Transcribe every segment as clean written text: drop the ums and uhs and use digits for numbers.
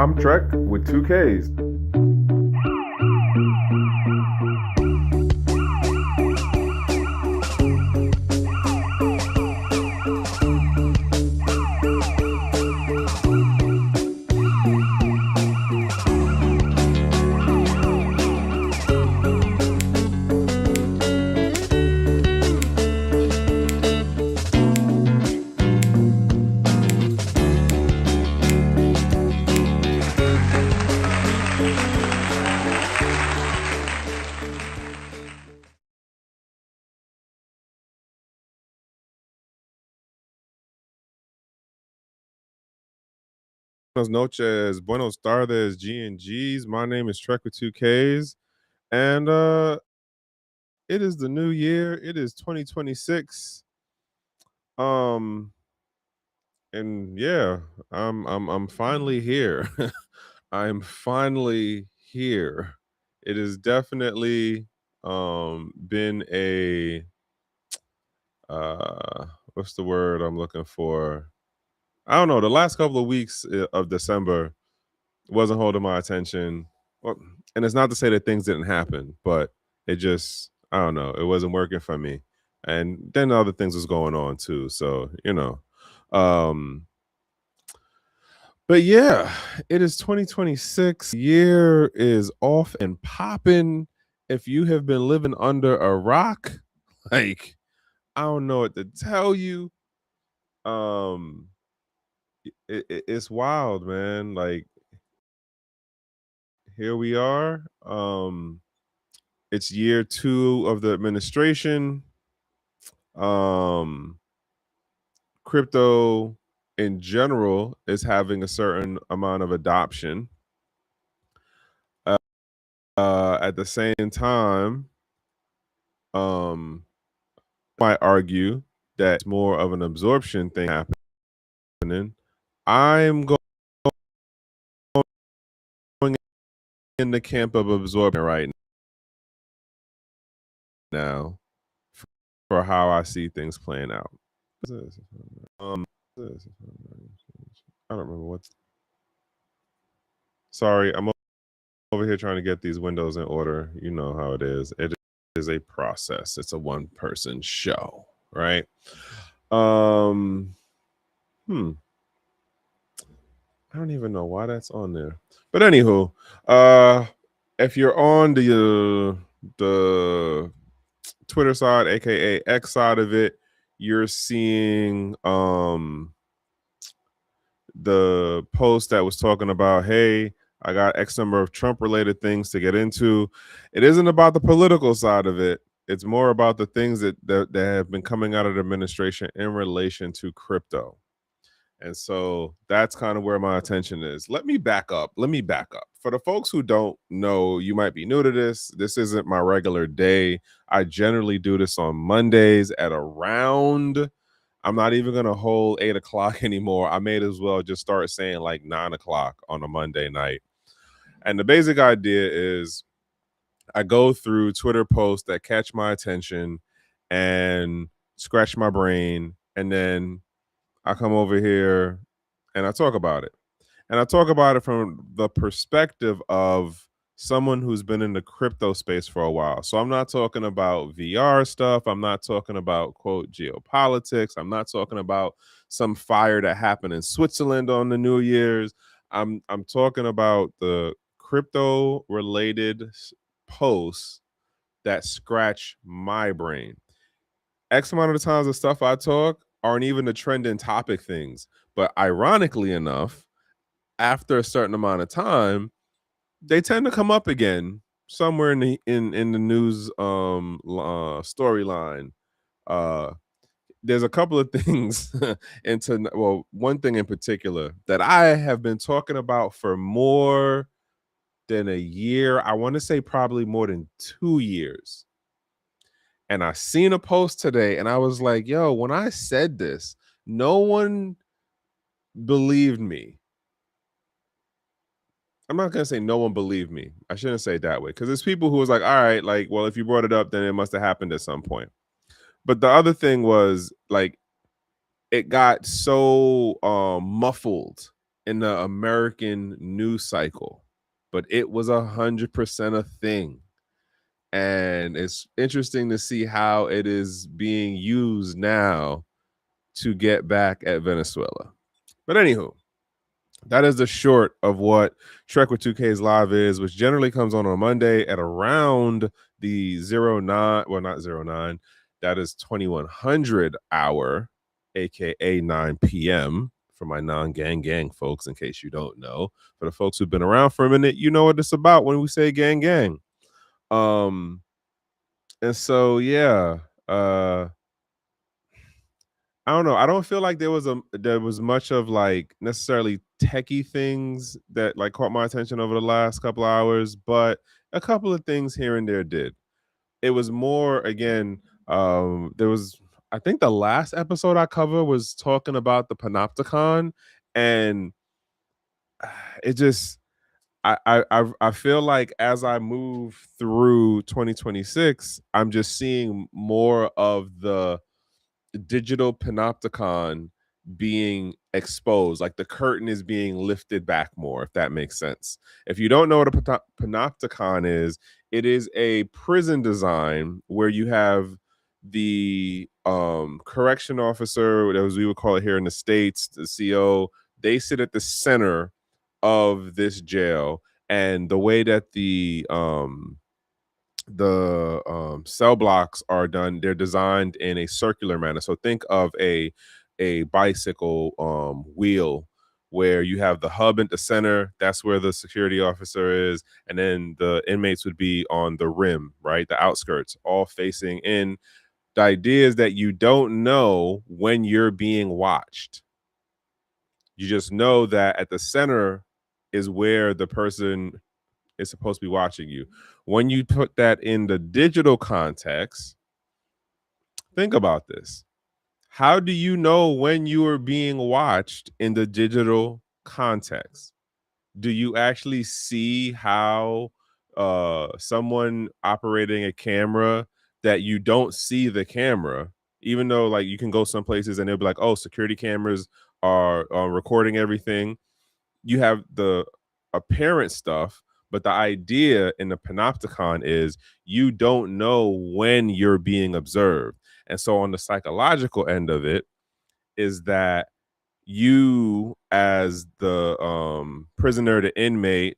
I'm Trek with 2Ks. Buenas noches, buenos tardes, GnGs. My name is Trek with 2Ks, and it is the new year. It is 2026. Um, and yeah, I'm finally here. I'm finally here. It has definitely been a what's the word I'm looking for? I don't know. The last couple of weeks of December wasn't holding my attention. Well, and it's not to say that things didn't happen, but it just, I don't know, it wasn't working for me. And then other things was going on too. So, Um, but yeah, it is 2026. Year is off and popping. If you have been living under a rock, like I don't know what to tell you. Um, it's wild, man. Like here we are. It's year 2 of the administration. Um, Crypto in general is having a certain amount of adoption. At the same time, might argue that it's more of an absorption thing happening. I'm going in the camp of absorption right now for how I see things playing out. I don't remember what's. Sorry, I'm over here trying to get these windows in order. You know how it is. It is a process. It's a one-person show, right? I don't even know why that's on there. But anywho, if you're on the Twitter side, aka X side of it, you're seeing the post that was talking about, hey, I got X number of Trump related things to get into. It isn't about the political side of it. It's more about the things that have been coming out of the administration in relation to crypto. And so that's kind of where my attention is. Let me back up. For the folks who don't know, you might be new to this. This isn't my regular day. I generally do this on Mondays at around, I'm not even going to hold 8 o'clock anymore. I may as well just start saying like 9 o'clock on a Monday night. And the basic idea is I go through Twitter posts that catch my attention and scratch my brain. And then I come over here and I talk about it. And I talk about it from the perspective of someone who's been in the crypto space for a while. So I'm not talking about VR stuff. I'm not talking about, quote, geopolitics. I'm not talking about some fire that happened in Switzerland on the New Year's. I'm talking about the crypto related posts that scratch my brain. X amount of the times the stuff I talk aren't even the trending topic things. But ironically enough, after a certain amount of time, they tend to come up again somewhere in the news storyline. There's a couple of things one thing in particular that I have been talking about for more than a year. I want to say probably more than 2 years. And I seen a post today and I was like, yo, when I said this, no one believed me. I'm not gonna say no one believed me. I shouldn't say it that way because there's people who was like, all right, like, well, if you brought it up, then it must have happened at some point. But the other thing was like, it got so muffled in the American news cycle, but it was 100% a thing. And it's interesting to see how it is being used now to get back at Venezuela. But anywho, that is the short of what Trek with 2K's Live is, which generally comes on a Monday at around the 09, well, not 09, that is 2100 hour, aka 9 p.m. for my non-gang folks, in case you don't know. For the folks who've been around for a minute, you know what it's about when we say gang. And so yeah, I don't know. I don't feel like there was much of like necessarily techie things that like caught my attention over the last couple of hours, but a couple of things here and there did. It was more again, there was I think the last episode I covered was talking about the Panopticon, and it just I feel like as I move through 2026, I'm just seeing more of the digital panopticon being exposed, like the curtain is being lifted back more, if that makes sense. If you don't know what a panopticon is, it is a prison design where you have the correction officer, as we would call it here in the States, the CO. They sit at the center of this jail, and the way that the cell blocks are done, they're designed in a circular manner. So think of a bicycle wheel where you have the hub at the center. That's where the security officer is, and then the inmates would be on the rim, right, the outskirts, all facing in. The idea is that you don't know when you're being watched. You just know that at the center is where the person is supposed to be watching you. When you put that in the digital context, think about this. How do you know when you are being watched in the digital context? Do you actually see how someone operating a camera that you don't see the camera, even though like you can go some places and they'll be like, oh, security cameras are recording everything. You have the apparent stuff, but the idea in the panopticon is you don't know when you're being observed. And so on the psychological end of it is that you as the prisoner, the inmate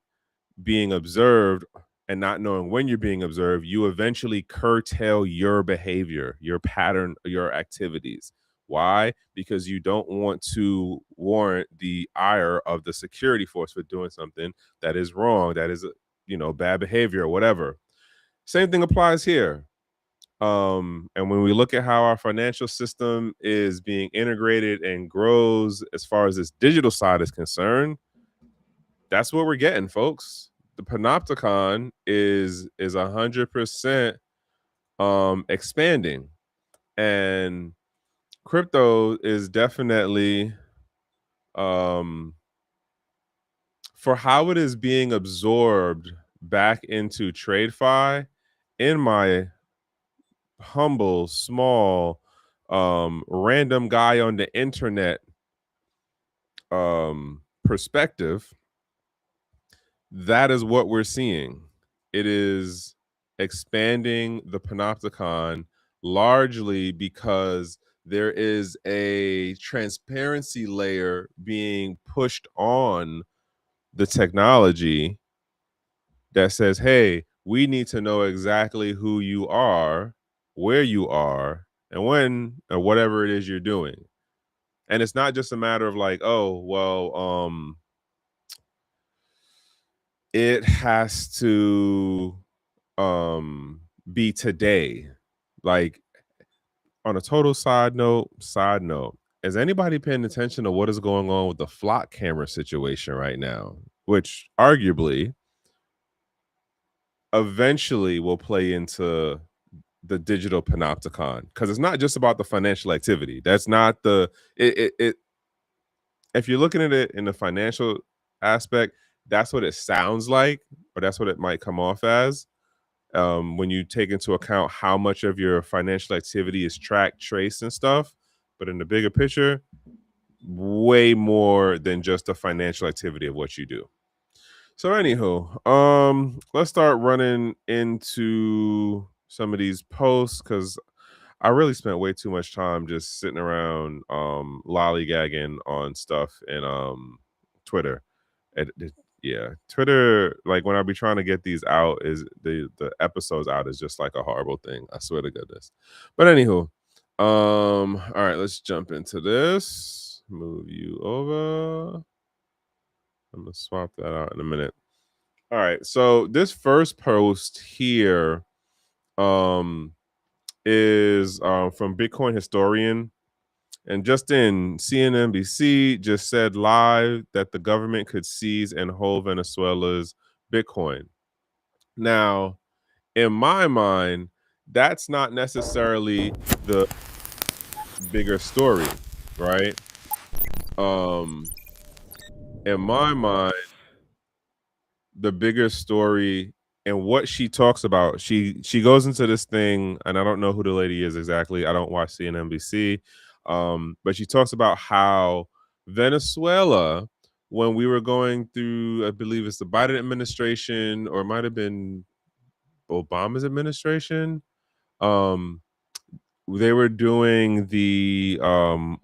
being observed and not knowing when you're being observed, you eventually curtail your behavior, your pattern, your activities. Why? Because you don't want to warrant the ire of the security force for doing something that is wrong, that is, bad behavior or whatever. Same thing applies here. And when we look at how our financial system is being integrated and grows as far as this digital side is concerned, that's what we're getting, folks. The panopticon is 100% expanding, and crypto is definitely for how it is being absorbed back into TradeFi, in my humble, small, random guy on the internet perspective, that is what we're seeing. It is expanding the panopticon largely because there is a transparency layer being pushed on the technology that says, hey, we need to know exactly who you are, where you are, and when, or whatever it is you're doing. And it's not just a matter of like, oh, well, it has to be today. Like, on a total side note, is anybody paying attention to what is going on with the flock camera situation right now, which arguably eventually will play into the digital panopticon? Because it's not just about the financial activity. That's not the it if you're looking at it in the financial aspect, that's what it sounds like, or that's what it might come off as. When you take into account how much of your financial activity is tracked, traced, and stuff. But in the bigger picture, way more than just the financial activity of what you do. So anywho, let's start running into some of these posts because I really spent way too much time just sitting around lollygagging on stuff in Twitter. Yeah, Twitter, like when I be trying to get these out, is the episodes out is just like a horrible thing. I swear to goodness. But anywho, all right, let's jump into this. Move you over. I'm gonna swap that out in a minute. All right, so this first post here um is from Bitcoin Historian. And just in, CNNBC just said live that the government could seize and hold Venezuela's Bitcoin. Now, in my mind, that's not necessarily the bigger story, right? Um, in my mind, the bigger story and what she talks about, she goes into this thing, and I don't know who the lady is exactly. I don't watch CNNBC, but she talks about how Venezuela, when we were going through, I believe it's the Biden administration, or it might have been Obama's administration. Um, they were doing the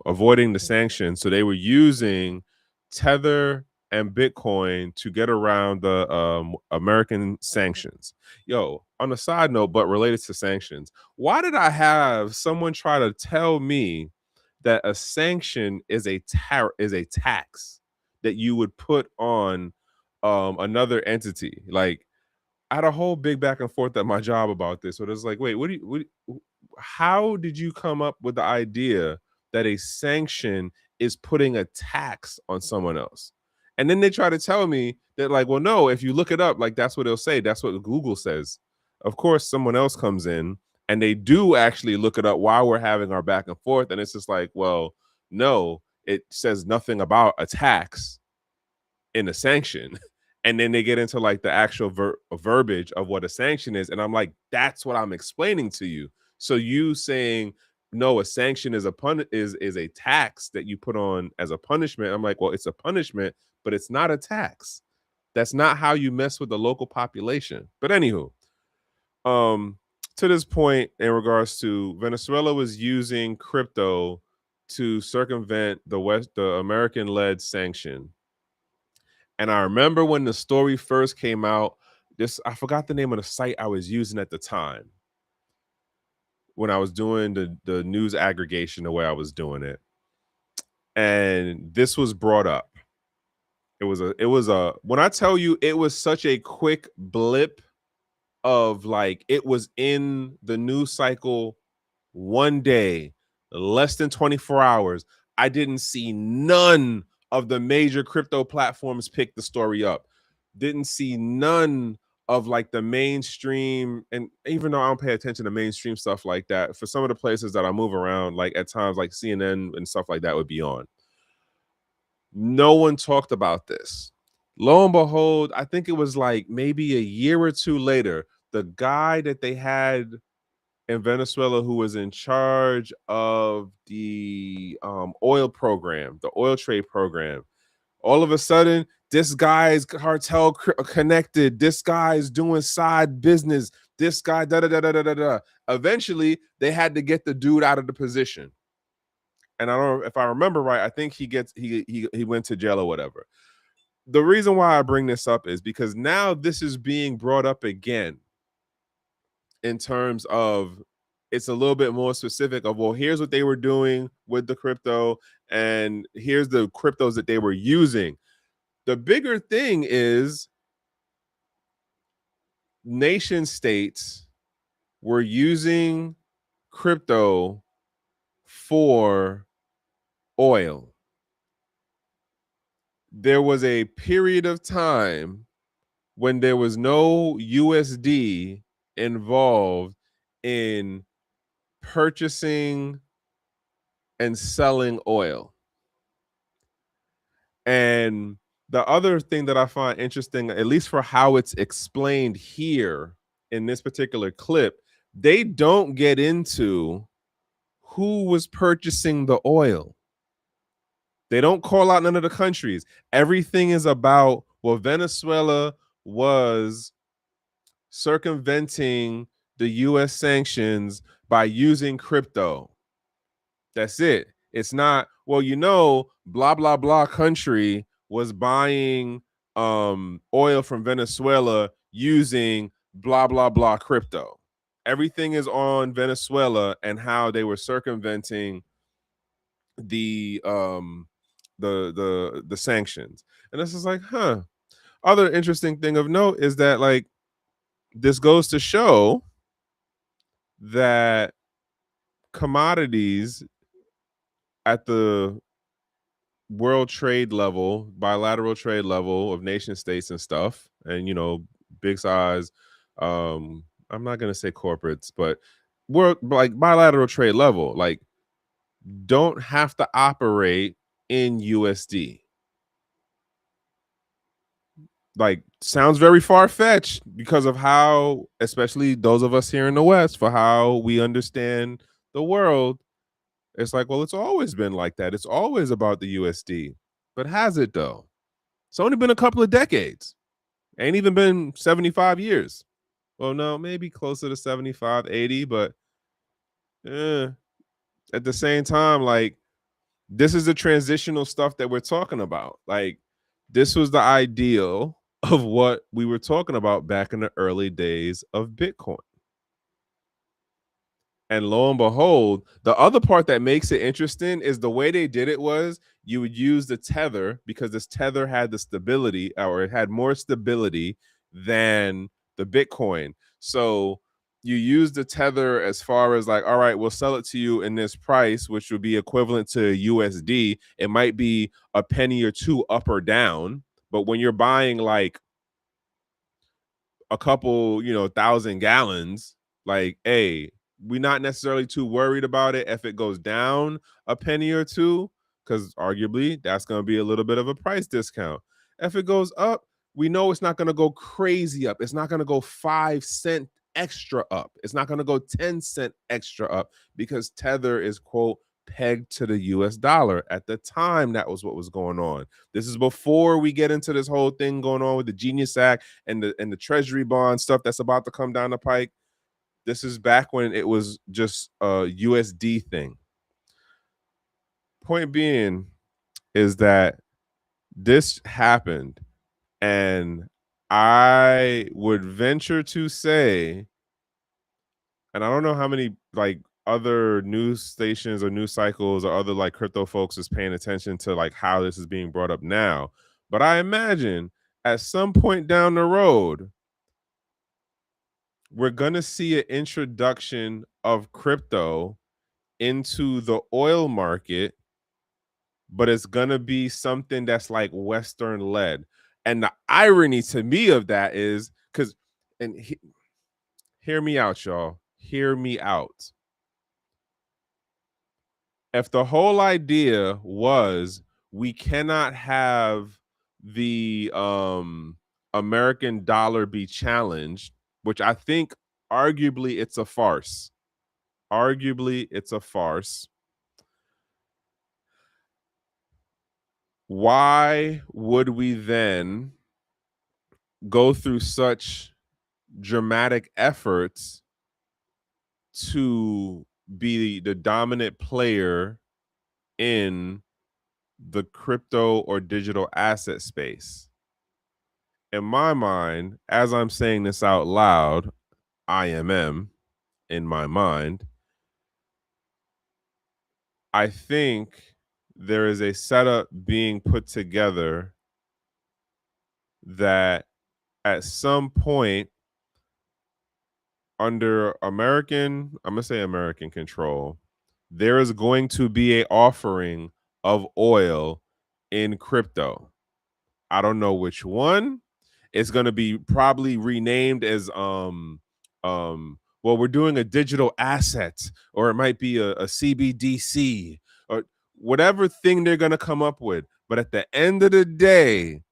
avoiding the sanctions, so they were using Tether and Bitcoin to get around the American sanctions. Yo, on a side note, but related to sanctions, why did I have someone try to tell me that a sanction is a tax that you would put on another entity? Like, I had a whole big back and forth at my job about this. So it's like, wait, how did you come up with the idea that a sanction is putting a tax on someone else? And then they try to tell me that, like, well, no, if you look it up, like, that's what it'll say. That's what Google says. Of course, someone else comes in and they do actually look it up while we're having our back and forth. And it's just like, well, no, it says nothing about a tax in a sanction. And then they get into like the actual verbiage of what a sanction is. And I'm like, that's what I'm explaining to you. So you saying, no, a sanction is is a tax that you put on as a punishment. I'm like, well, it's a punishment, but it's not a tax. That's not how you mess with the local population. But anywho, um, to this point, in regards to Venezuela was using crypto to circumvent the American-led sanction. And I remember when the story first came out, I forgot the name of the site I was using at the time when I was doing the news aggregation the way I was doing it. And this was brought up. It was a when I tell you it was such a quick blip of like it was in the news cycle one day, less than 24 hours. I didn't see none of the major crypto platforms pick the story up. Didn't see none of like the mainstream, and even though I don't pay attention to mainstream stuff like that, for some of the places that I move around, like at times like CNN and stuff like that would be on. No one talked about this. Lo and behold, I think it was like maybe a year or two later, the guy that they had in Venezuela who was in charge of the oil program, the oil trade program. All of a sudden, this guy's cartel connected. This guy's doing side business. This guy, da da da da da da da. Eventually, they had to get the dude out of the position. And I don't know if I remember right. I think he went to jail or whatever. The reason why I bring this up is because now this is being brought up again in terms of it's a little bit more specific of, well, here's what they were doing with the crypto and here's the cryptos that they were using. The bigger thing is nation states were using crypto for oil. There was a period of time when there was no USD involved in purchasing and selling oil. And the other thing that I find interesting, at least for how it's explained here in this particular clip, they don't get into who was purchasing the oil. They don't call out none of the countries. Everything is about, well, Venezuela was circumventing the US sanctions by using crypto. That's it. It's not, well, blah blah blah country was buying oil from Venezuela using blah blah blah crypto. Everything is on Venezuela and how they were circumventing the the sanctions. And this is like, huh. Other interesting thing of note is that, like, this goes to show that commodities at the world trade level, bilateral trade level of nation states and stuff, and big size, I'm not gonna say corporates, but world, like, bilateral trade level, like, don't have to operate in USD. Like, sounds very far-fetched because of how, especially those of us here in the West, for how we understand the world. It's like, well, it's always been like that. It's always about the USD. But has it though? It's only been a couple of decades. Ain't even been 75 years. Well, no, maybe closer to 75, 80, but at the same time, like, this is the transitional stuff that we're talking about. Like, this was the ideal of what we were talking about back in the early days of Bitcoin. And lo and behold, the other part that makes it interesting is the way they did it was you would use the tether, because this tether had the stability, or it had more stability than the Bitcoin. So you use the tether as far as, like, all right, we'll sell it to you in this price, which would be equivalent to USD. It might be a penny or two up or down, but when you're buying like a couple, 1,000 gallons, like, hey, we're not necessarily too worried about it if it goes down a penny or two, because arguably that's going to be a little bit of a price discount. If it goes up, we know it's not going to go crazy up. It's not going to go 5 cent extra up. It's not going to go 10 cent extra up, because Tether is, quote, pegged to the US dollar. At the time, that was what was going on. This is before we get into this whole thing going on with the Genius Act and the Treasury bond stuff that's about to come down the pike. This is back when it was just a USD thing. Point being is that this happened, and I would venture to say, and I don't know how many, like, other news stations or news cycles or other, like, crypto folks is paying attention to, like, how this is being brought up now, but I imagine at some point down the road we're going to see an introduction of crypto into the oil market, but it's going to be something that's like Western led. And the irony to me of that is, because, and hear me out, y'all. Hear me out. If the whole idea was we cannot have the American dollar be challenged, which I think arguably it's a farce. Arguably it's a farce. Why would we then go through such dramatic efforts to be the dominant player in the crypto or digital asset space? In my mind, as I'm saying this out loud, IMM in my mind, I think there is a setup being put together that at some point, under American, I'm gonna say American control, there is going to be a offering of oil in crypto. I don't know which one. It's going to be probably renamed as well, we're doing a digital asset, or it might be a CBDC, or whatever thing they're going to come up with. But at the end of the day,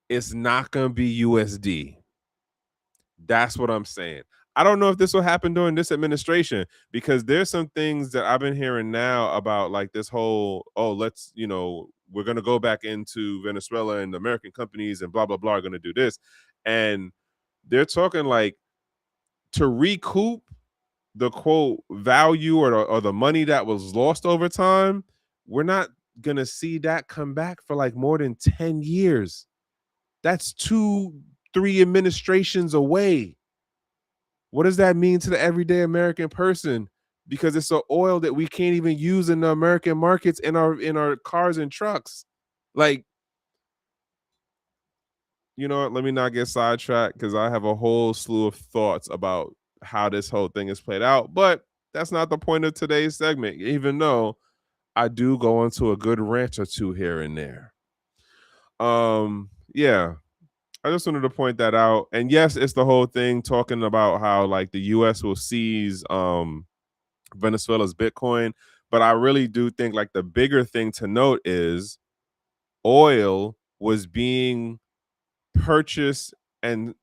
it's not going to be USD. That's what I'm saying. I don't know if this will happen during this administration, because there's some things that I've been hearing now about, like, this whole, oh, let's, we're going to go back into Venezuela and American companies and blah blah blah are going to do this, and they're talking like to recoup the quote value or the money that was lost over time. We're not going to see that come back for like more than 10 years. That's 2-3 administrations away. What does that mean to the everyday American person? Because it's an oil that we can't even use in the American markets in our cars and trucks. Like, you know what? Let me not get sidetracked because I have a whole slew of thoughts about how this whole thing is played out. But that's not the point of today's segment, even though I do go into a good rant or two here and there. Yeah, I just wanted to point that out. And yes, it's the whole thing talking about how like the US will seize Venezuela's Bitcoin. But I really do think like the bigger thing to note is oil was being purchased and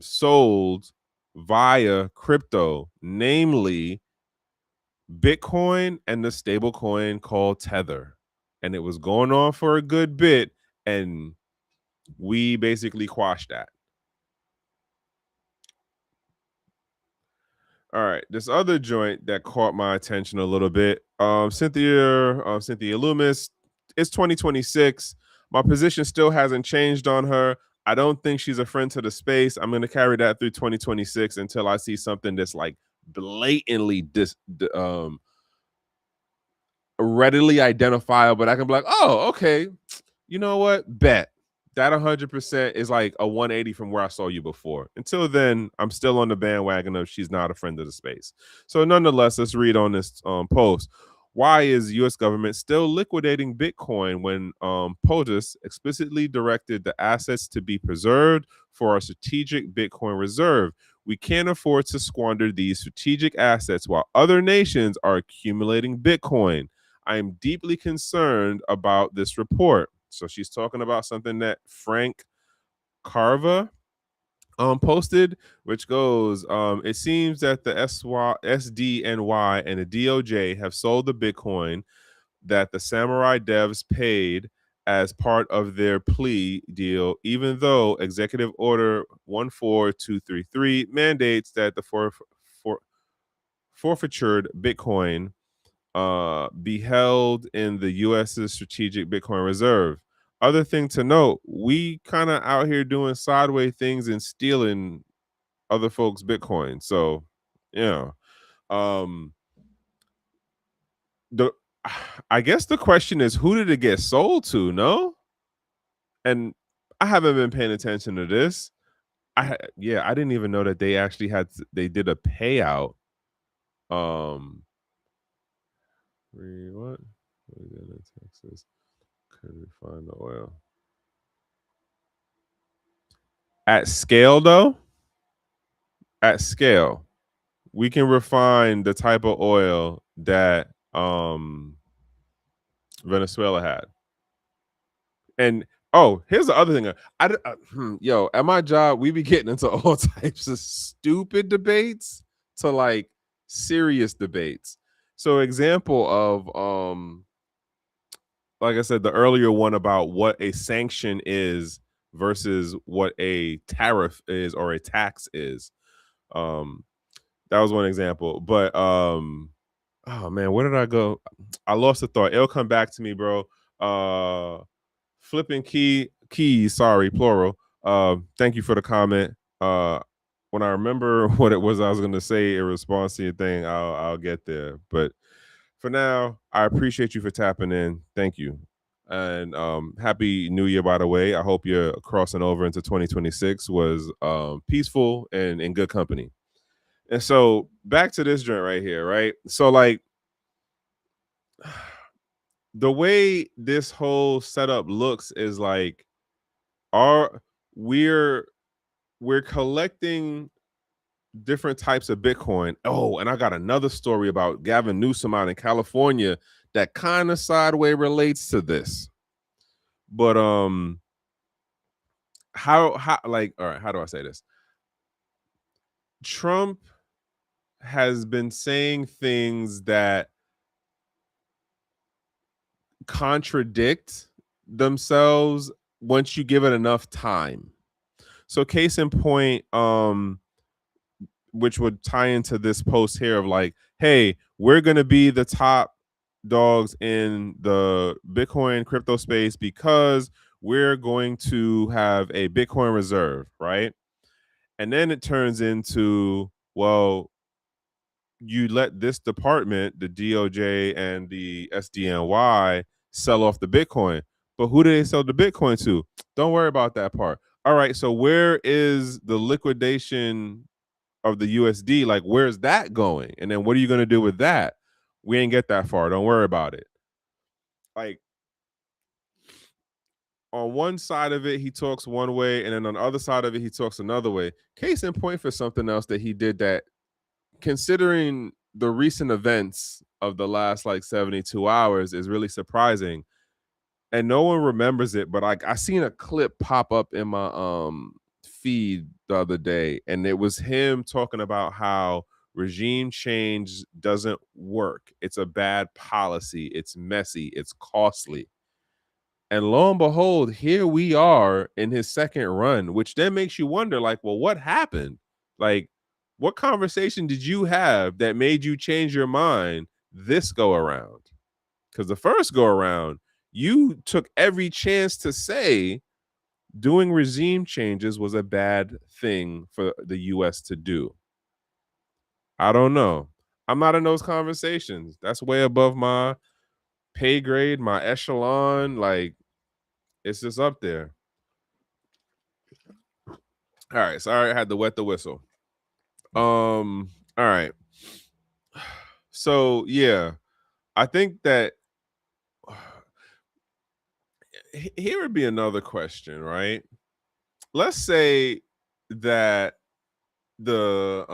sold via crypto, namely Bitcoin and the stable coin called Tether. And it was going on for a good bit, and we basically quashed that. All right, this other joint that caught my attention a little bit. Cynthia Loomis. It's 2026. My position still hasn't changed on her. I don't think she's a friend to the space. I'm going to carry that through 2026 until I see something that's like blatantly readily identifiable. But I can be like, oh, okay, you know what? Bet that 100% is like a 180 from where I saw you before. Until then, I'm still on the bandwagon of she's not a friend of the space. So, nonetheless, let's read on this post. Why is U.S. government still liquidating Bitcoin when POTUS explicitly directed the assets to be preserved for a strategic Bitcoin reserve? We can't afford to squander these strategic assets while other nations are accumulating Bitcoin. I am deeply concerned about this report. So she's talking about something that Frank Carva posted, which goes, it seems that the SDNY and the DOJ have sold the Bitcoin that the Samurai devs paid as part of their plea deal, even though Executive Order 14233 mandates that the forfeitured Bitcoin be held in the U.S.'s strategic Bitcoin reserve. Other thing to note, we kind of out here doing sideways things and stealing other folks' Bitcoin. So, yeah. Um, the I guess the question is, who did it get sold to? No, and I haven't been paying attention to this. Yeah, I didn't even know that they actually they did a payout. Um, what? Louisiana, Texas. Could we find the oil at scale though? At scale, we can refine the type of oil that Venezuela had. And oh, here's the other thing. Yo, at my job, we be getting into all types of stupid debates to like serious debates. So, example of like I said, the earlier one about what a sanction is versus what a tariff is or a tax is. Um, that was one example. But oh man, where did I go? I lost the thought. It'll come back to me, bro. Flipping keys, sorry, plural. Thank you for the comment. When I remember what it was I was gonna say in response to your thing, I'll get there. But for now, I appreciate you for tapping in. Thank you. And happy new year, by the way. I hope you're crossing over into 2026 was peaceful and in good company. And so back to this joint right here, right? So like the way this whole setup looks is like our we're we're collecting different types of Bitcoin. Oh, and I got another story about Gavin Newsom out in California that kind of sideway relates to this. But how like all right, how do I say this? Trump has been saying things that contradict themselves once you give it enough time. So case in point, which would tie into this post here of like, hey, we're gonna be the top dogs in the Bitcoin crypto space because we're going to have a Bitcoin reserve, right? And then it turns into, well, you let this department, the DOJ and the SDNY, sell off the Bitcoin. But who do they sell the Bitcoin to? Don't worry about that part. All right, so where is the liquidation of the USD? Like, where's that going? And then what are you going to do with that? We ain't get that far. Don't worry about it. Like, on one side of it, he talks one way, and then on the other side of it, he talks another way. Case in point for something else that he did that, considering the recent events of the last like 72 hours, is really surprising. And no one remembers it, but I seen a clip pop up in my feed the other day, and it was him talking about how regime change doesn't work. It's a bad policy. It's messy. It's costly. And lo and behold, here we are in his second run, which then makes you wonder, like, well, what happened? Like, what conversation did you have that made you change your mind this go around? Because the first go around, you took every chance to say doing regime changes was a bad thing for the US to do. I don't know. I'm not in those conversations. That's way above my pay grade, my echelon. Like, it's just up there. All right, sorry I had to wet the whistle. All right. So yeah, I think that here would be another question, right? Let's say that the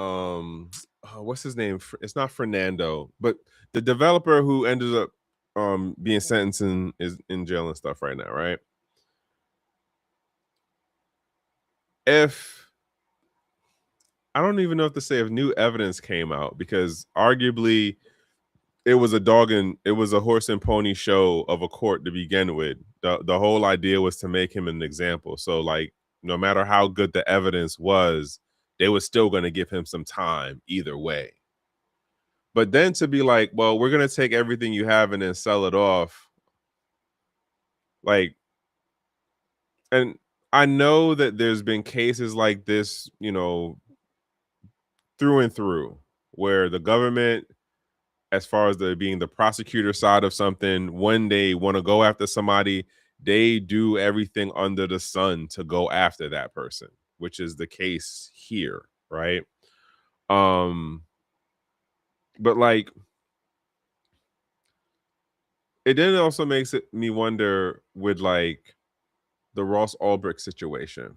what's his name? It's not Fernando, but the developer who ended up being sentenced and is in jail and stuff right now, right? If I don't even know if to say if new evidence came out, because arguably it was a horse and pony show of a court to begin with. The whole idea was to make him an example. So like, no matter how good the evidence was, they were still going to give him some time either way. But then to be like, well, we're going to take everything you have and then sell it off. Like, and I know that there's been cases like this, through and through, where the government, as far as being the prosecutor side of something, when they want to go after somebody, they do everything under the sun to go after that person, which is the case here, right? But like, it then also makes me wonder with like the Ross Ulbricht situation.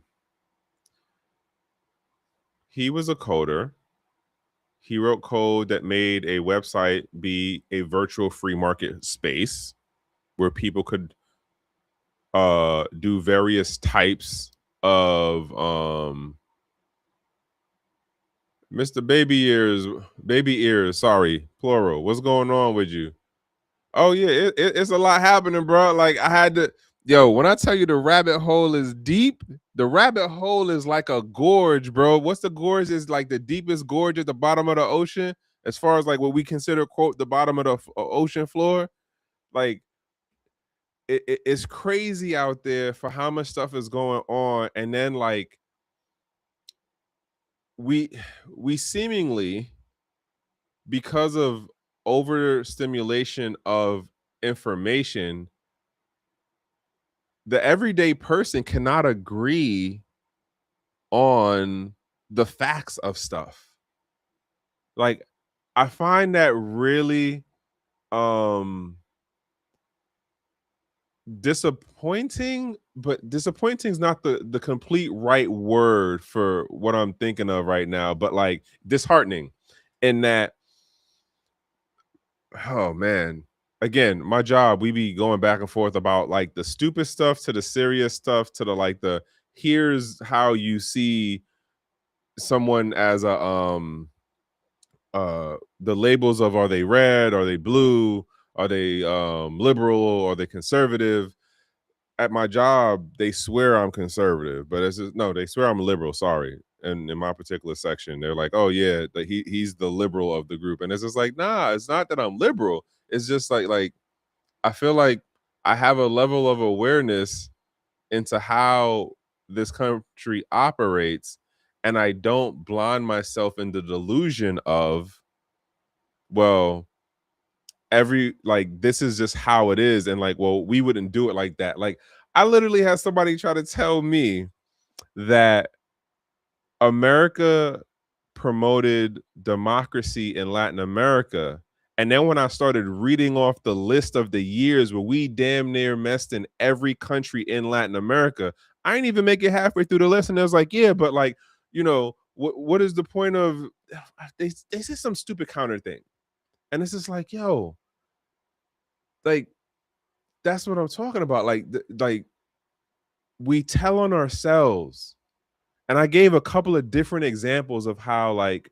He was a coder. He wrote code that made a website be a virtual free market space where people could do various types of Mr. Baby ears, sorry, plural. What's going on with you? Oh yeah, it's a lot happening, bro. Like I had to, when I tell you the rabbit hole is deep, the rabbit hole is like a gorge, bro. What's the gorge? Is like the deepest gorge at the bottom of the ocean, as far as like what we consider, quote, the bottom of the ocean floor. Like it's crazy out there for how much stuff is going on, and then like we seemingly, because of overstimulation of information, the everyday person cannot agree on the facts of stuff. Like, I find that really disappointing, but disappointing is not the complete right word for what I'm thinking of right now, but like disheartening in that, oh man, again, my job, we be going back and forth about like the stupid stuff to the serious stuff to the like the here's how you see someone as a the labels of, are they red, are they blue, Are they liberal or are they conservative? At my job, they swear I'm conservative, but it's just, no, they swear I'm liberal. Sorry. And in my particular section, they're like, "Oh yeah, he's the liberal of the group," and it's just like, nah, it's not that I'm liberal. It's just like I feel like I have a level of awareness into how this country operates, and I don't blind myself in the delusion of, well, every like this is just how it is, and like, well, we wouldn't do it like that. Like, I literally had somebody try to tell me that America promoted democracy in Latin America. And then when I started reading off the list of the years where we damn near messed in every country in Latin America, I didn't even make it halfway through the list. And I was like, yeah, but like, what is the point of they said some stupid counter thing. And it's just like, yo, like that's what I'm talking about. Like we tell on ourselves. And I gave a couple of different examples of how like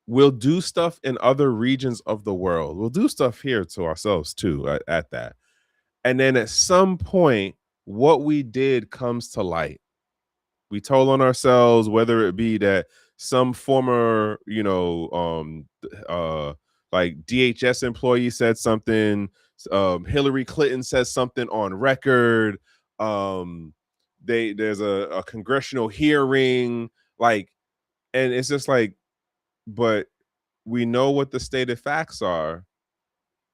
we'll do stuff in other regions of the world. We'll do stuff here to ourselves too at that. And then at some point, what we did comes to light. We told on ourselves, whether it be that some former, like DHS employee said something, Hillary Clinton says something on record, there's a congressional hearing, like, and it's just like, but we know what the stated facts are,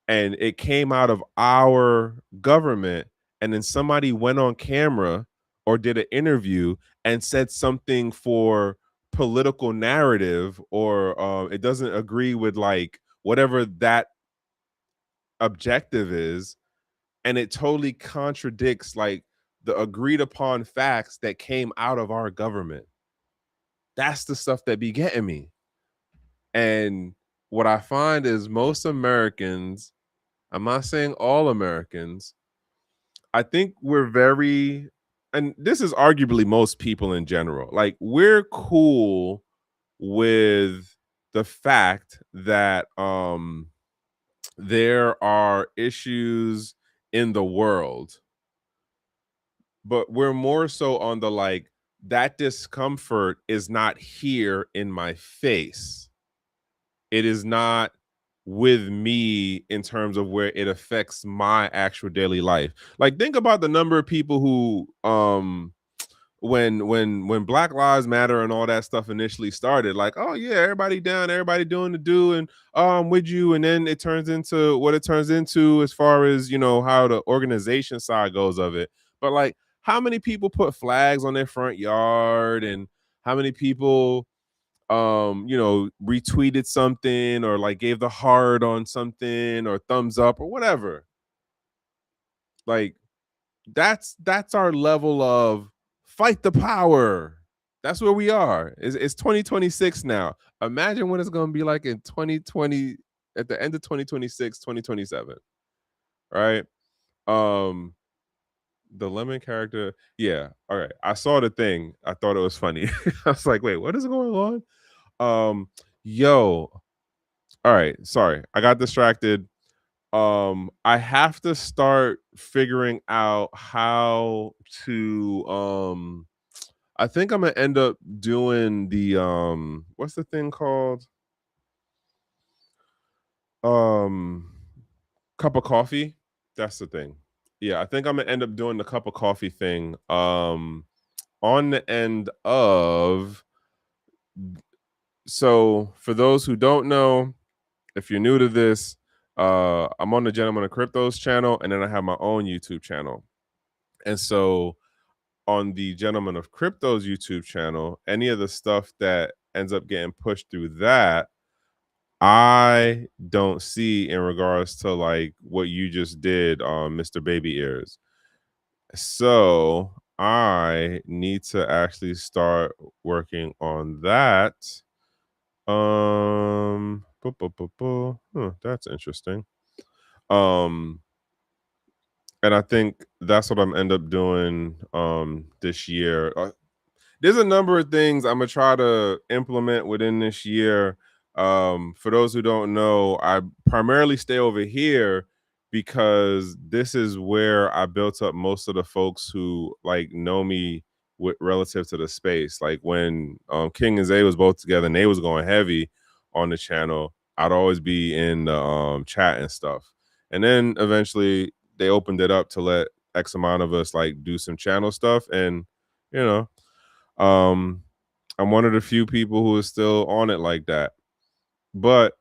and it came out of our government, and then somebody went on camera or did an interview and said something for political narrative, or it doesn't agree with like whatever that objective is, and it totally contradicts like the agreed upon facts that came out of our government. That's the stuff that be getting me. And what I find is most Americans, I'm not saying all Americans, I think we're very, and this is arguably most people in general, like we're cool with the fact that there are issues in the world, but we're more so on the like, that discomfort is not here in my face. It is not with me in terms of where it affects my actual daily life. Like, think about the number of people who when Black Lives Matter and all that stuff initially started, like, oh yeah, everybody down, everybody doing the do, and with you, and then it turns into what it turns into as far as how the organization side goes of it. But like, how many people put flags on their front yard, and how many people retweeted something, or like gave the heart on something, or thumbs up or whatever? Like, that's our level of fight the power. That's where we are. It's 2026 now. Imagine what it's going to be like in 2020, at the end of 2026, 2027, right? The lemon character, yeah, all right, I saw the thing, I thought it was funny. I was like, wait, what is going on? Yo, all right, sorry, I got distracted. I have to start figuring out how to I think I'm gonna end up doing the what's the thing called, um cup of coffee. That's the thing. Yeah, I think I'm gonna end up doing the cup of coffee thing on the end of, so for those who don't know, if you're new to this, I'm on the Gentleman of Cryptos channel, and then I have my own YouTube channel. And so on the Gentleman of Cryptos YouTube channel, any of the stuff that ends up getting pushed through that, I don't see in regards to like what you just did on Mr. Baby Ears. So I need to actually start working on that. That's interesting. Um, and I think that's what I'm end up doing this year. There's a number of things I'm gonna try to implement within this year. For those who don't know, I primarily stay over here because this is where I built up most of the folks who like know me with relative to the space. Like when King and Zay was both together and they was going heavy on the channel, I'd always be in the chat and stuff. And then eventually they opened it up to let X amount of us like do some channel stuff. And you know, I'm one of the few people who is still on it like that. But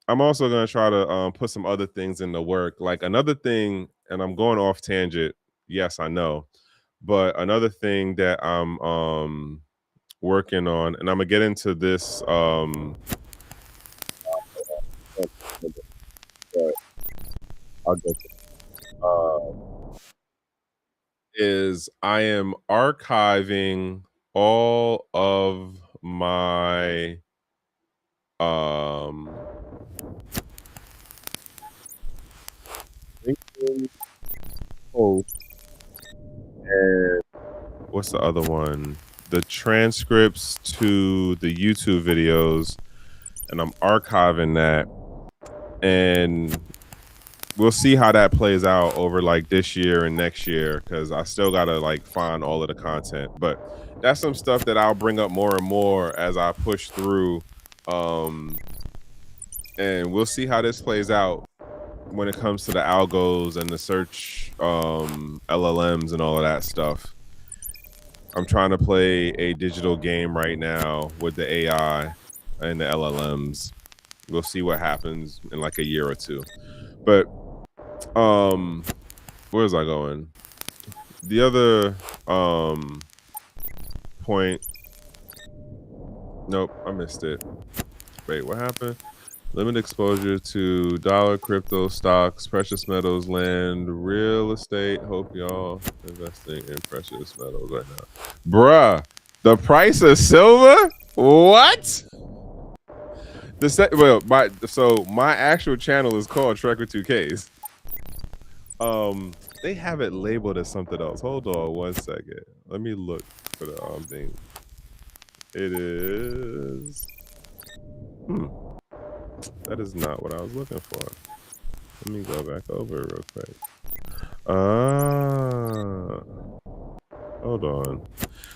I'm also going to try to put some other things in the work. Like another thing, and I'm going off tangent. Yes, I know. But another thing that I'm working on, and I'm going to get into this. I'll get is I am archiving all of my LinkedIn posts and what's the other one? The transcripts to the YouTube videos, and I'm archiving that, and we'll see how that plays out over like this year and next year because I still gotta like find all of the content. But that's some stuff that I'll bring up more and more as I push through. And we'll see how this plays out when it comes to the algos and the search LLMs and all of that stuff. I'm trying to play a digital game right now with the AI and the LLMs. We'll see what happens in like a year or two. But where was I going? The other point. Nope, I missed it. Wait, what happened? Limit exposure to dollar, crypto, stocks, precious metals, land, real estate. Hope y'all investing in precious metals right now. Bruh, the price of silver? What? My actual channel is called Trek with 2Ks. They have it labeled as something else. Hold on 1 second. Let me look for the thing. It is. That is not what I was looking for. Let me go back over it real quick. Hold on.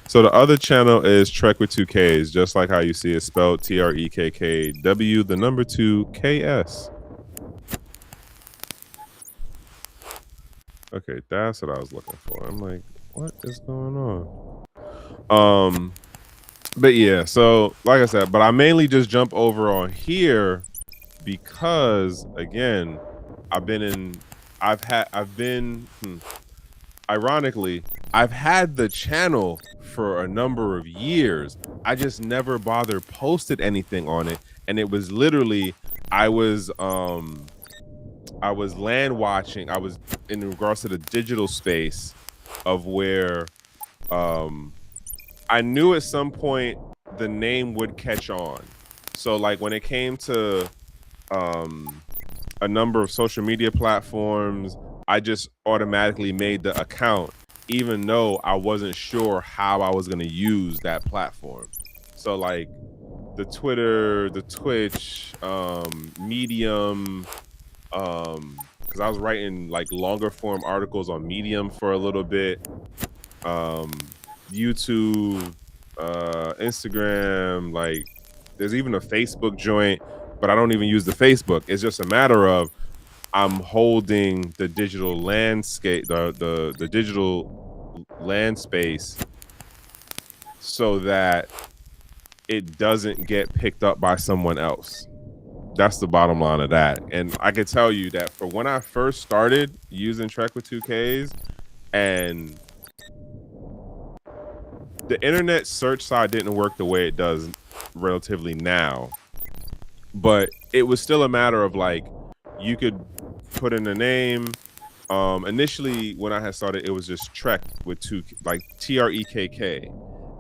So the other channel is Trek with 2Ks, just like how you see it spelled TREKKW, the number 2KS. Okay, that's what I was looking for. I'm like, what is going on? But yeah, so like I said, but I mainly just jump over on here because again, ironically, I've had the channel for a number of years. I just never bothered posted anything on it. And it was literally, I was land watching. I was in regards to the digital space of where I knew at some point the name would catch on. So like when it came to a number of social media platforms, I just automatically made the account, even though I wasn't sure how I was going to use that platform. So like the Twitter, the Twitch, Medium, because I was writing like longer form articles on Medium for a little bit, YouTube, Instagram, like there's even a Facebook joint, but I don't even use the Facebook. It's just a matter of I'm holding the digital landscape, the digital land space, so that it doesn't get picked up by someone else. That's the bottom line of that. And I can tell you that for when I first started using Trek with 2Ks, and the internet search side didn't work the way it does relatively now, but it was still a matter of like, you could put in a name. Initially when I had started, it was just Trek with like TREKK,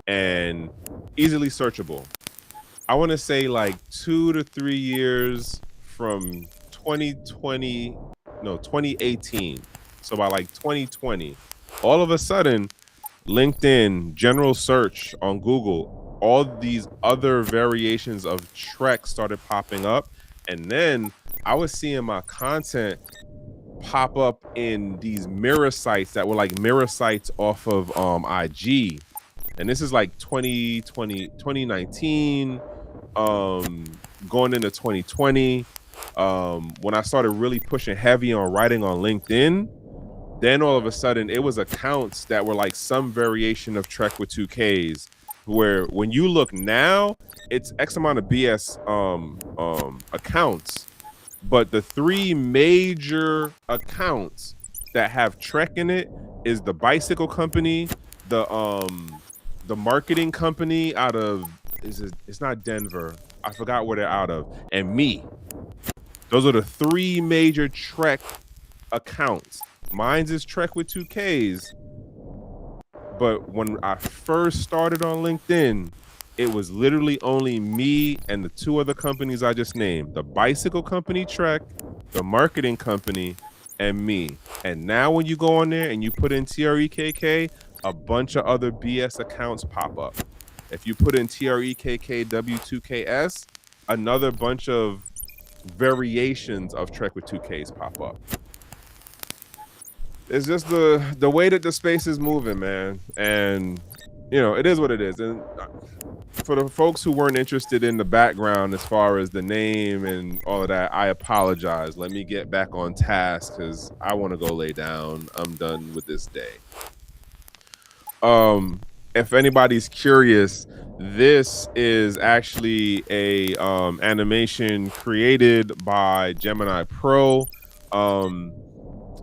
and easily searchable. I want to say like 2 to 3 years from 2018. So by like 2020, all of a sudden, LinkedIn general search on Google all these other variations of Trek started popping up, and then I was seeing my content pop up in these mirror sites that were like mirror sites off of IG. And this is like 2020, 2019, going into 2020. When I started really pushing heavy on writing on LinkedIn, then all of a sudden it was accounts that were like some variation of Trek with 2Ks, where when you look now, it's X amount of BS accounts. But the three major accounts that have Trek in it is the bicycle company, the marketing company out of it's not Denver. I forgot where they're out of, and me. Those are the three major Trek accounts. Mine's is Trek with 2Ks. But when I first started on LinkedIn, it was literally only me and the two other companies I just named: the bicycle company Trek, the marketing company, and me. And now when you go on there and you put in TREKK, a bunch of other BS accounts pop up. If you put in TREKK W2KS, another bunch of variations of Trek with 2Ks pop up. It's just the way that the space is moving, man. And you know, it is what it is. And for the folks who weren't interested in the background as far as the name and all of that, I apologize. Let me get back on task because I want to go lay down. I'm done with this day. If anybody's curious, this is actually a animation created by Gemini Pro.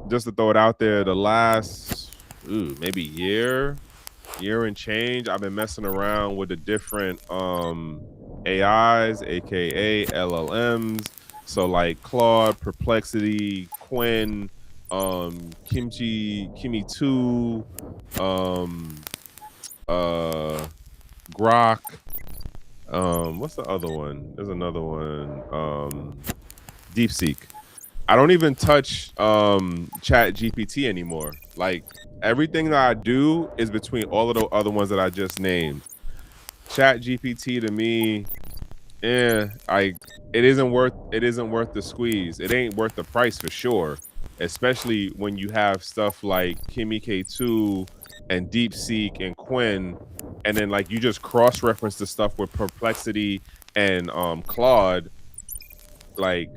Just to throw it out there, the last maybe year and change, I've been messing around with the different AIs, aka LLMs. So like Claude, Perplexity, Quinn, Kimi 2, Grok. What's the other one? There's another one. DeepSeek. I don't even touch Chat GPT anymore. Like everything that I do is between all of the other ones that I just named. Chat GPT to me, it isn't worth the squeeze. It ain't worth the price for sure. Especially when you have stuff like Kimi K2 and DeepSeek and Quinn, and then like you just cross-reference the stuff with Perplexity and Claude, like.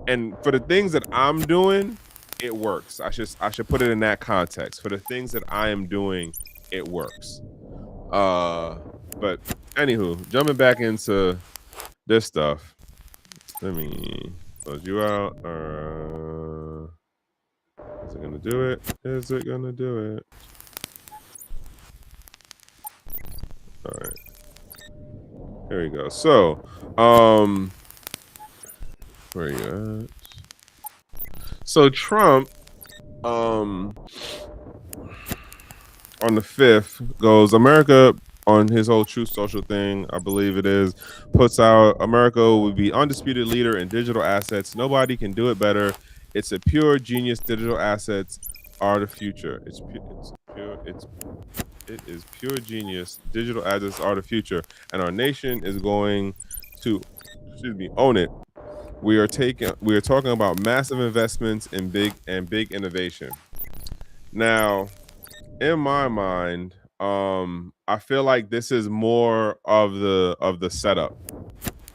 And for the things that I'm doing, it works. I should put it in that context. For the things that I am doing, it works. But anywho, jumping back into this stuff. Let me close you out. Is it gonna do it? Is it gonna do it? All right. Here we go. So, where you at? So Trump, on the 5th, goes America on his whole Truth Social thing, I believe it is, puts out America would be undisputed leader in digital assets. Nobody can do it better. It's a pure genius. Digital assets are the future. It is pure genius. Digital assets are the future, and our nation is going to, own it. We are talking about massive investments in big innovation. Now, in my mind, I feel like this is more of the setup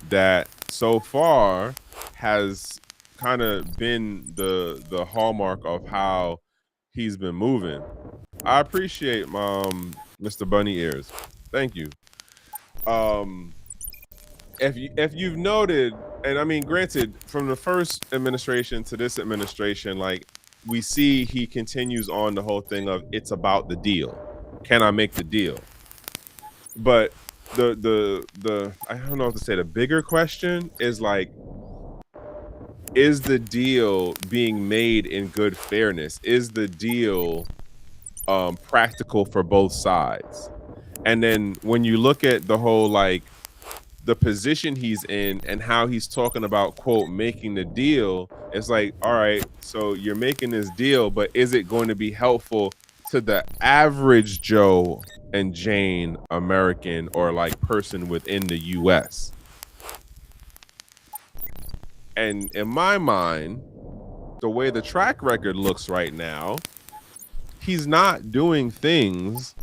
that so far has kind of been the hallmark of how he's been moving. I appreciate Mr. Bunny Ears. Thank you. If you've noted, and I mean, granted, from the first administration to this administration, like we see he continues on the whole thing of it's about the deal. Can I make the deal? But the I don't know what to say. The bigger question is like, is the deal being made in good fairness? Is the deal practical for both sides? And then when you look at the whole like the position he's in and how he's talking about, quote, making the deal, it's like, all right, so you're making this deal, but is it going to be helpful to the average Joe and Jane American or like person within the US. And in my mind, the way the track record looks right now, he's not doing things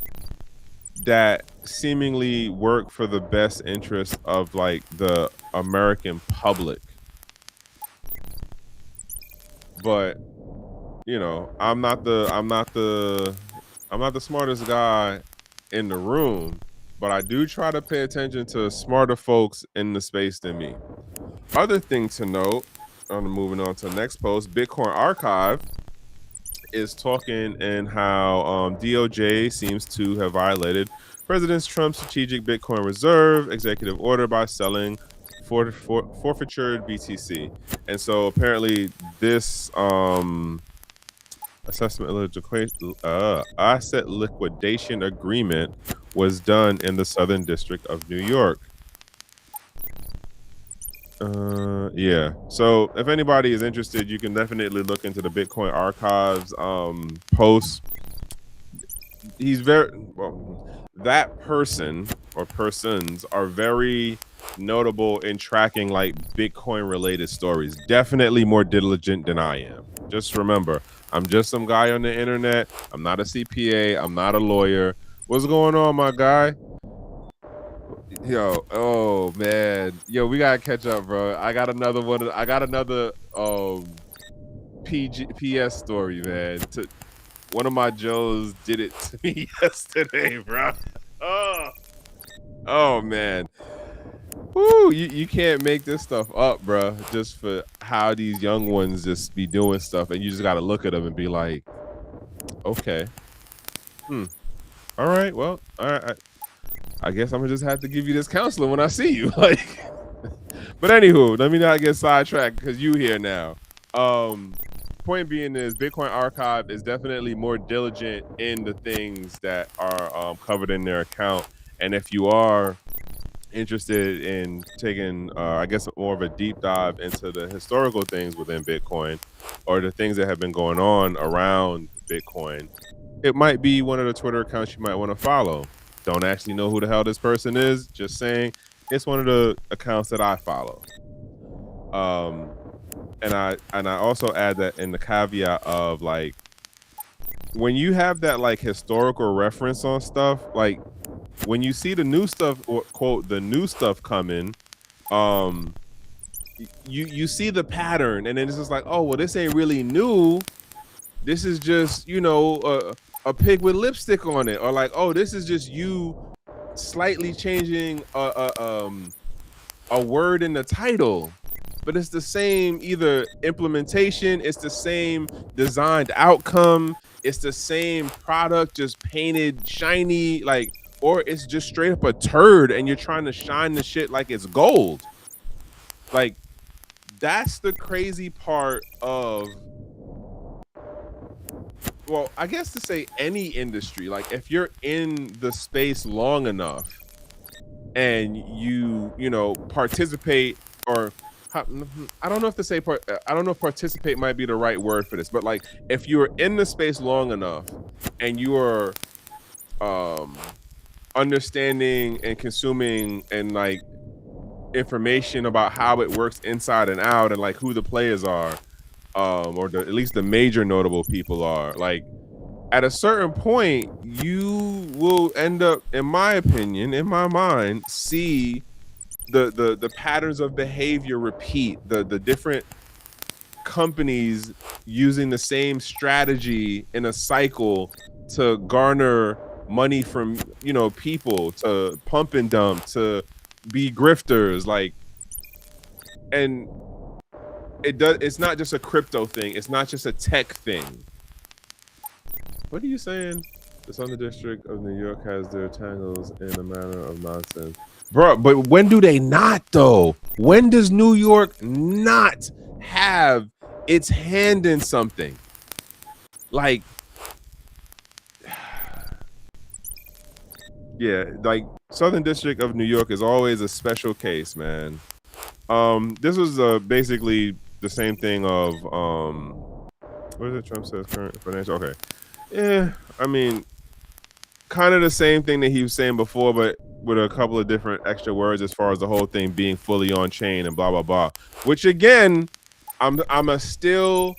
that seemingly work for the best interest of like the American public. But you know, I'm not the smartest guy in the room, but I do try to pay attention to smarter folks in the space than me. Other thing to note, I'm moving on to the next post, Bitcoin Archive is talking and how DOJ seems to have violated President Trump's strategic Bitcoin reserve executive order by selling forfeitured BTC. And so apparently this asset liquidation agreement was done in the Southern District of New York. Yeah. So if anybody is interested, you can definitely look into the Bitcoin Archives post. He's very well. That person or persons are very notable in tracking like Bitcoin related stories. Definitely more diligent than I am. Just remember, I'm just some guy on the internet. I'm not a CPA. I'm not a lawyer. What's going on, my guy? Yo, oh man, yo, we gotta catch up, bro. I got another one. I got another PS story, man. One of my Joes did it to me yesterday, bro. Oh man. Woo, you can't make this stuff up, bro. Just for how these young ones just be doing stuff, and you just gotta look at them and be like, okay, all right, well, all right. I guess I'm gonna just have to give you this counseling when I see you. Like, but anywho, let me not get sidetracked because you here now. Point being is Bitcoin Archive is definitely more diligent in the things that are covered in their account. And if you are interested in taking, I guess, more of a deep dive into the historical things within Bitcoin or the things that have been going on around Bitcoin, it might be one of the Twitter accounts you might want to follow. Don't actually know who the hell this person is. Just saying it's one of the accounts that I follow. And I also add that in the caveat of like when you have that like historical reference on stuff, like when you see the new stuff or quote the new stuff coming, you see the pattern and then it's just like, oh well, this ain't really new. This is just, you know, a pig with lipstick on it, or like, oh, this is just you slightly changing a word in the title, but it's the same either implementation, it's the same designed outcome, it's the same product just painted shiny, like, or it's just straight up a turd and you're trying to shine the shit like it's gold. Like, that's the crazy part of, well, I guess to say any industry, like if you're in the space long enough and you know, participate, or I don't know if to say I don't know if participate might be the right word for this, but like if you're in the space long enough and you are understanding and consuming and like information about how it works inside and out and like who the players are, or at least the major notable people are, like at a certain point you will end up, in my opinion, in my mind, see the patterns of behavior repeat, the different companies using the same strategy in a cycle to garner money from, you know, people, to pump and dump, to be grifters, like, and it's not just a crypto thing, it's not just a tech thing. What are you saying? The Southern District of New York has their tangles in a manner of nonsense. Bro, but when do they not, though? When does New York not have its hand in something? Like, yeah, like Southern District of New York is always a special case, man. This was basically the same thing of, what is it Trump says, current financial? Okay. Yeah, I mean, kind of the same thing that he was saying before, but with a couple of different extra words as far as the whole thing being fully on chain and blah blah blah. Which again, I'm a still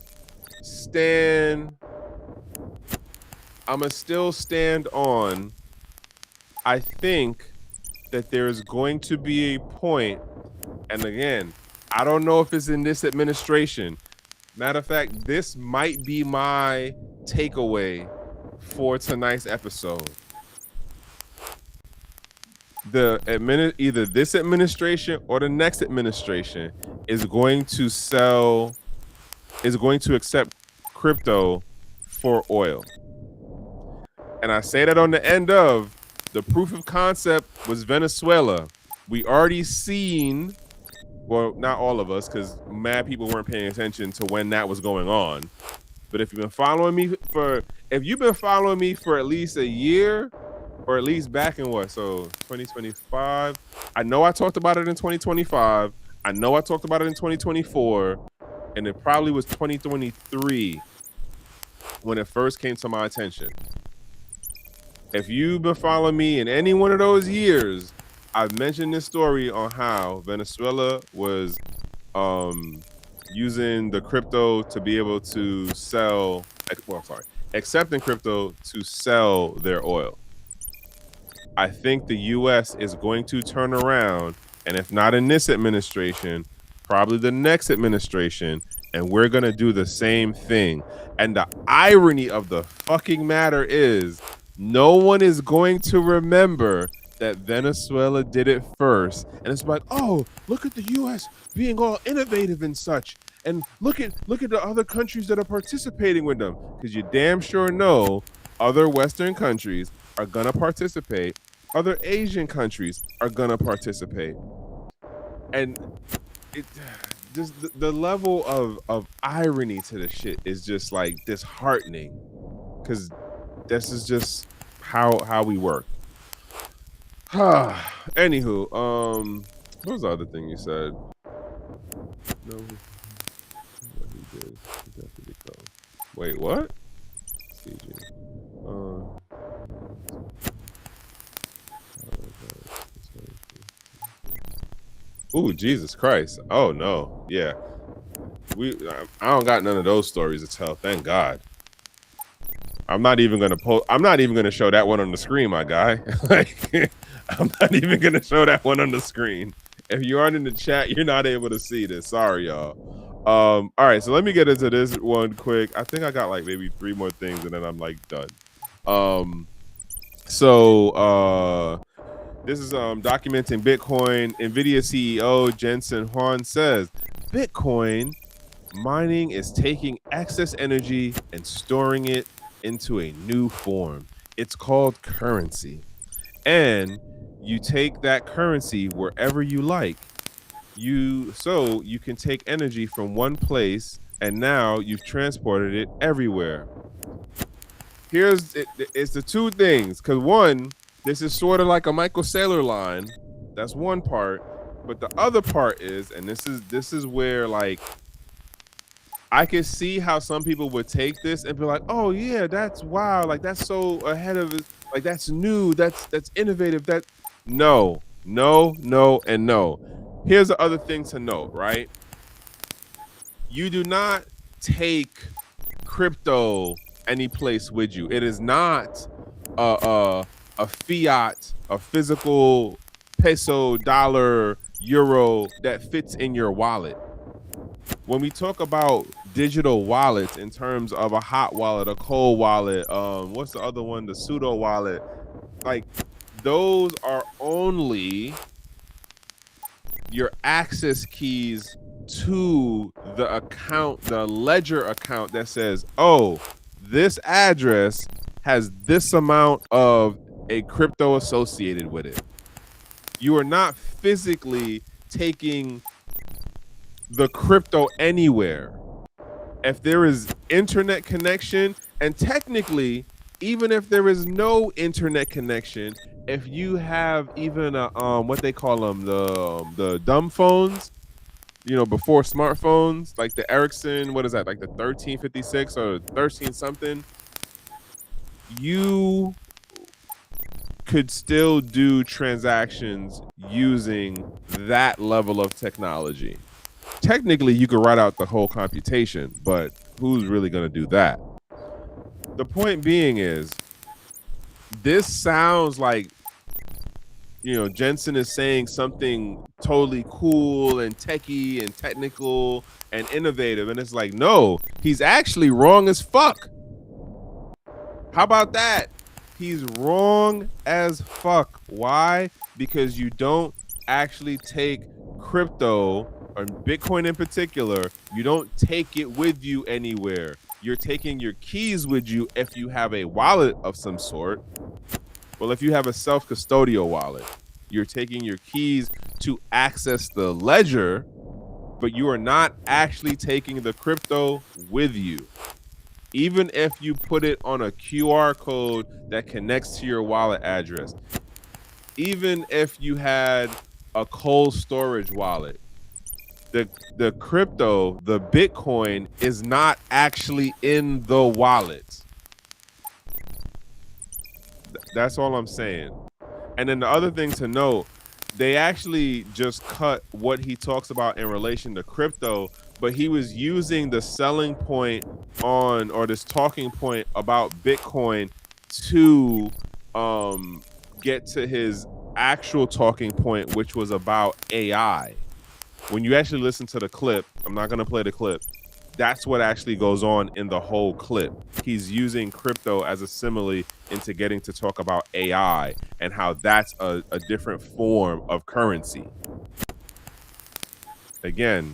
stand on. I think that there is going to be a point, and again, I don't know if it's in this administration. Matter of fact, this might be my takeaway for tonight's episode. Either this administration or the next administration is going to accept crypto for oil. And I say that on the end of the proof of concept was Venezuela. We already seen, well, not all of us, because mad people weren't paying attention to when that was going on. But if you've been following me for at least a year, or at least back in 2025. I know I talked about it in 2025. I know I talked about it in 2024, and it probably was 2023 when it first came to my attention. If you've been following me in any one of those years, I've mentioned this story on how Venezuela was using the crypto to be able to accepting crypto to sell their oil. I think the U.S. is going to turn around, and if not in this administration, probably the next administration, and we're going to do the same thing. And the irony of the fucking matter is no one is going to remember that Venezuela did it first. And it's like, oh, look at the U.S. being all innovative and such. And look at the other countries that are participating with them. Because you damn sure know other Western countries are going to participate. Other Asian countries are going to participate. And it just the level of irony to the shit is just like disheartening. Because this is just how we work. Anywho, what was the other thing you said? No, he did. He definitely go. Wait, what? CG. Ooh, Jesus Christ. Oh no. Yeah. I don't got none of those stories to tell, thank God. I'm not even gonna show that one on the screen, my guy. Like, I'm not even gonna show that one on the screen. If you aren't in the chat, you're not able to see this. Sorry, y'all. All right, so let me get into this one quick. I think I got like maybe 3 more things and then I'm like done. This is documenting Bitcoin. NVIDIA CEO Jensen Huang says Bitcoin mining is taking excess energy and storing it into a new form. It's called currency. And you take that currency wherever you like. So you can take energy from one place and now you've transported it everywhere. It's the 2 things. Because one, this is sort of like a Michael Saylor line. That's one part. But the other part is, and this is where like I can see how some people would take this and be like, oh yeah, that's wow, like that's so ahead of it, like that's new, that's innovative. That no. Here's the other thing to note, right? You do not take crypto any place with you. It is not a fiat, a physical peso, dollar, euro that fits in your wallet. When we talk about digital wallets in terms of a hot wallet, a cold wallet, what's the other one? The pseudo wallet. Like those are only your access keys to the account, the ledger account that says, oh, this address has this amount of a crypto associated with it. You are not physically taking the crypto anywhere. If there is internet connection, and technically, even if there is no internet connection, if you have even a what they call them, the dumb phones, you know, before smartphones, like the Ericsson, what is that, like the 1356 or 13 something, you could still do transactions using that level of technology. Technically, you could write out the whole computation, but who's really going to do that? The point being is, this sounds like, Jensen is saying something totally cool and techie and technical and innovative. And it's like, no, he's actually wrong as fuck. How about that? He's wrong as fuck. Why? Because you don't actually take crypto, or Bitcoin in particular, you don't take it with you anywhere. You're taking your keys with you if you have a wallet of some sort. Well, if you have a self-custodial wallet, you're taking your keys to access the ledger, but you are not actually taking the crypto with you. Even if you put it on a QR code that connects to your wallet address, even if you had a cold storage wallet, the crypto, the Bitcoin, is not actually in the wallet. That's all I'm saying. And then the other thing to note, they actually just cut what he talks about in relation to crypto, but he was using the selling point or this talking point about Bitcoin to get to his actual talking point, which was about AI. When you actually listen to the clip, I'm not going to play the clip, that's what actually goes on in the whole clip. He's using crypto as a simile into getting to talk about AI and how that's a different form of currency. Again,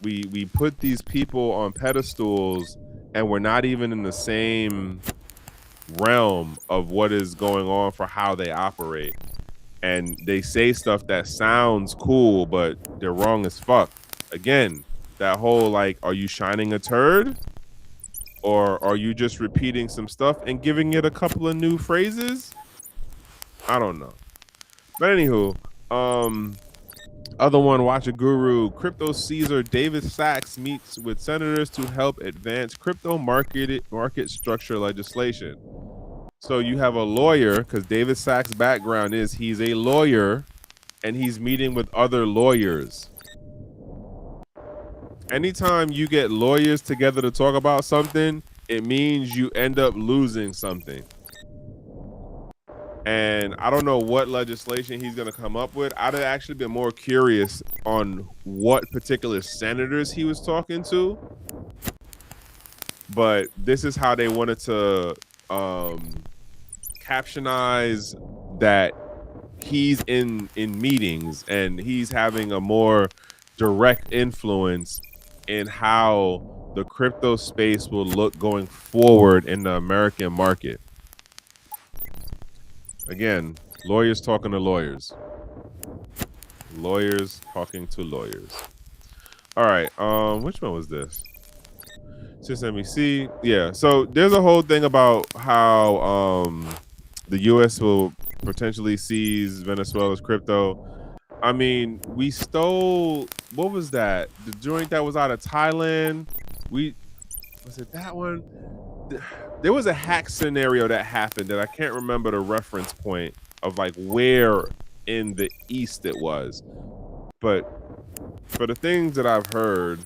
we put these people on pedestals and we're not even in the same realm of what is going on for how they operate. And they say stuff that sounds cool, but they're wrong as fuck. Again, that whole, like, are you shining a turd? Or are you just repeating some stuff and giving it a couple of new phrases? I don't know. But anywho, other one, Watch a Guru. Crypto Caesar David Sachs meets with senators to help advance crypto market structure legislation. So you have a lawyer, because David Sachs' background is he's a lawyer, and he's meeting with other lawyers. Anytime you get lawyers together to talk about something, it means you end up losing something. And I don't know what legislation he's going to come up with. I'd have actually been more curious on what particular senators he was talking to. But this is how they wanted to captionize that he's in meetings and he's having a more direct influence in how the crypto space will look going forward in the American market. Again, lawyers talking to lawyers. Lawyers talking to lawyers. All right, which one was this? Just let me see. Yeah, so there's a whole thing about how the U.S. will potentially seize Venezuela's crypto. I mean, we stole, what was that? The joint that was out of Thailand? Was it that one? There was a hack scenario that happened that I can't remember the reference point of, like, where in the East it was. But for the things that I've heard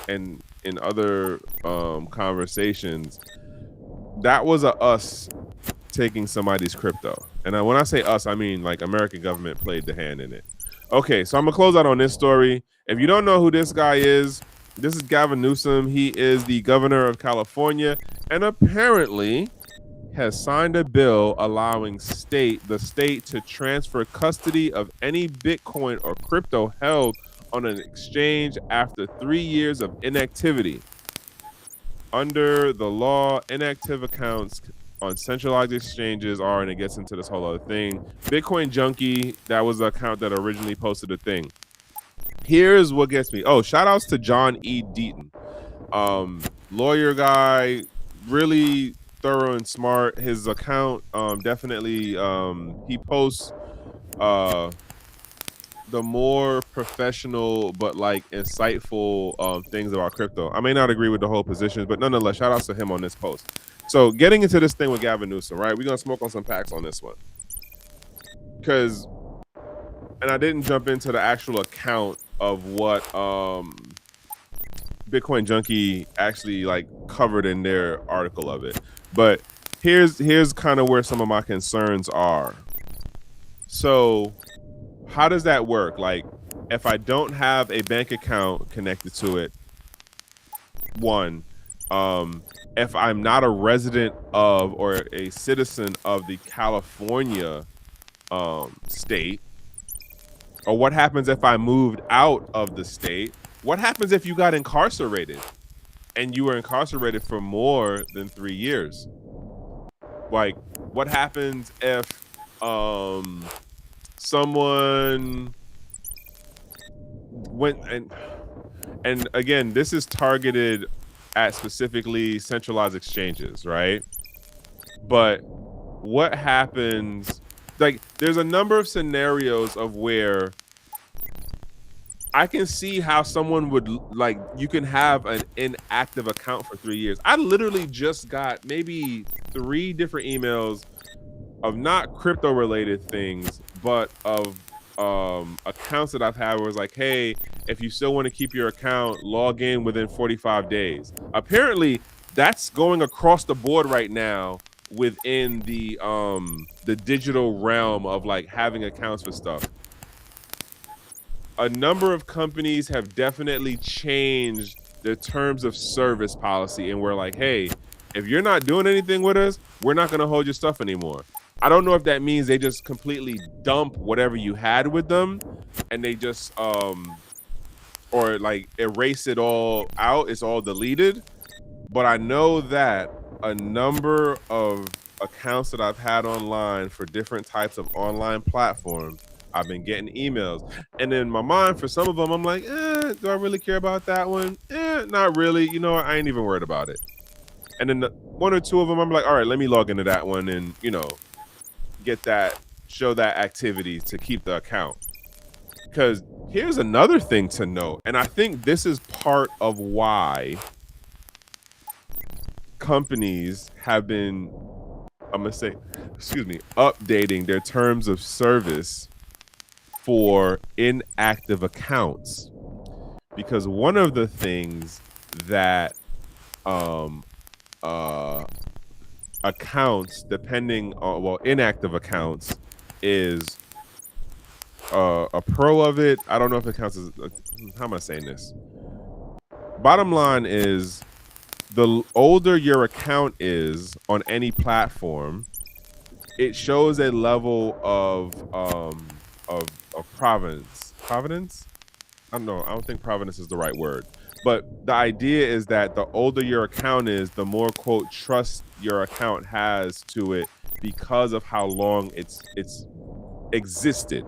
and in other conversations, that was us taking somebody's crypto. And when I say us, I mean, like, American government played the hand in it. Okay, so I'm gonna close out on this story. If you don't know who this guy is, this is Gavin Newsom. He is the governor of California and apparently has signed a bill allowing the state to transfer custody of any Bitcoin or crypto held on an exchange after 3 years of inactivity. Under the law, inactive accounts on centralized exchanges are, and it gets into this whole other thing. Bitcoin Junkie, that was the account that originally posted the thing. Here's what gets me. Oh, shout outs to John E. Deaton. Lawyer guy, really thorough and smart. His account, definitely, he posts the more professional but, like, insightful things about crypto. I may not agree with the whole positions, but nonetheless, shout outs to him on this post. So getting into this thing with Gavin Newsom, right? We're gonna smoke on some packs on this one. Because and I didn't jump into the actual account of what Bitcoin Junkie actually like covered in their article of it. But here's kind of where some of my concerns are. So how does that work? Like if I don't have a bank account connected to it, one, if I'm not a resident of or a citizen of the California state, or what happens if I moved out of the state? What happens if you got incarcerated and you were incarcerated for more than 3 years? Like, what happens if someone went and again, this is targeted at specifically centralized exchanges, right? But what happens, like there's a number of scenarios of where I can see how someone would like, you can have an inactive account for 3 years. I literally just got maybe 3 different emails of not crypto related things, but of accounts that I've had where it's like, hey, if you still want to keep your account, log in within 45 days. Apparently, that's going across the board right now within the digital realm of like having accounts for stuff. A number of companies have definitely changed their terms of service policy, and we're like, hey, if you're not doing anything with us, we're not going to hold your stuff anymore. I don't know if that means they just completely dump whatever you had with them and they just or like erase it all out, it's all deleted. But I know that a number of accounts that I've had online for different types of online platforms, I've been getting emails. And in my mind, for some of them, I'm like, do I really care about that one? Not really. You know, I ain't even worried about it. And then one or two of them, I'm like, all right, let me log into that one and, you know, get that, show that activity to keep the account. Because here's another thing to note. And I think this is part of why companies have been, I'm going to say, updating their terms of service for inactive accounts. Because one of the things that accounts, depending on, well, inactive accounts is a pro of it. I don't know if it counts as, how am I saying this? Bottom line is, the older your account is on any platform, it shows a level of provenance. Provenance? I don't know. I don't think provenance is the right word. But the idea is that the older your account is, the more, quote, trust your account has to it because of how long it's existed.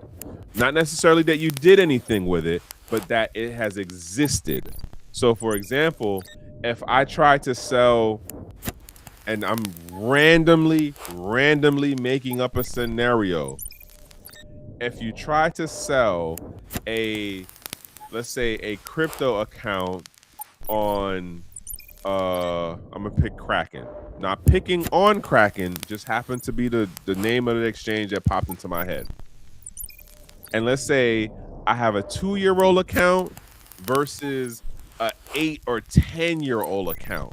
Not necessarily that you did anything with it, but that it has existed. So, for example, if I try to sell, and I'm randomly making up a scenario, if you try to sell a, let's say, a crypto account on I'm gonna pick Kraken. Not picking on Kraken, just happened to be the name of the exchange that popped into my head. And let's say I have a 2-year-old account versus a 8 or 10-year-old account.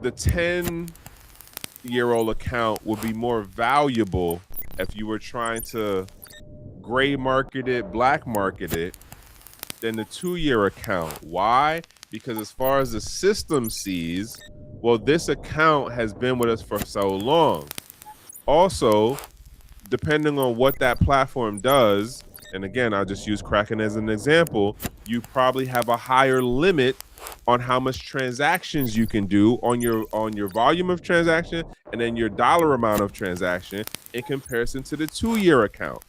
The 10-year-old account would be more valuable if you were trying to gray market it, black market it, than the 2-year account. Why? Because as far as the system sees, well, this account has been with us for so long. Also, depending on what that platform does, and again, I'll just use Kraken as an example, you probably have a higher limit on how much transactions you can do on your volume of transaction and then your dollar amount of transaction in comparison to the 2-year account.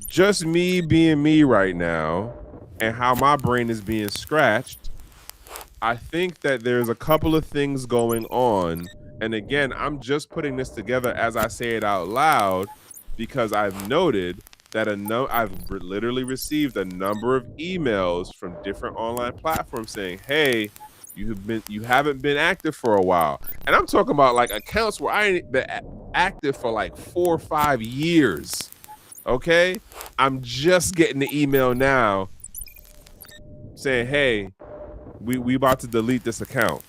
Just me being me right now and how my brain is being scratched, I think that there's a couple of things going on. And again, I'm just putting this together as I say it out loud because I've noted that I've literally received a number of emails from different online platforms saying, hey, You haven't been active for a while. And I'm talking about like accounts where I ain't been active for like 4 or 5 years. Okay? I'm just getting the email now saying, "Hey, we about to delete this account."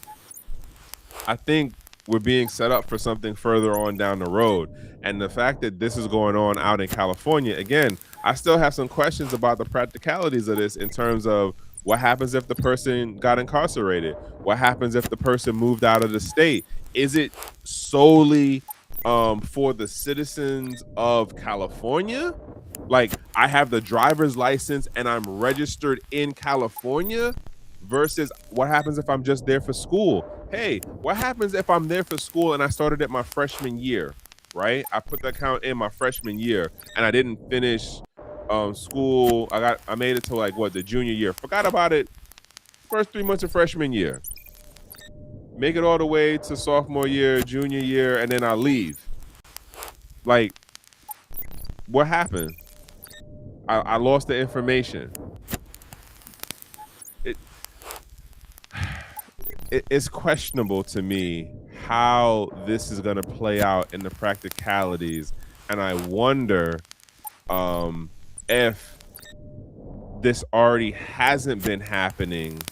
I think we're being set up for something further on down the road. And the fact that this is going on out in California, again, I still have some questions about the practicalities of this in terms of what happens if the person got incarcerated? What happens if the person moved out of the state? Is it solely for the citizens of California? Like, I have the driver's license and I'm registered in California versus what happens if I'm just there for school? Hey, what happens if I'm there for school and I started at my freshman year, right? I put the account in my freshman year and I didn't finish school. I made it to like the junior year. Forgot about it first 3 months of freshman year. Make it all the way to sophomore year, junior year, and then I leave. Like, what happened? I lost the information. It's questionable to me how this is going to play out in the practicalities, and I wonder if this already hasn't been happening,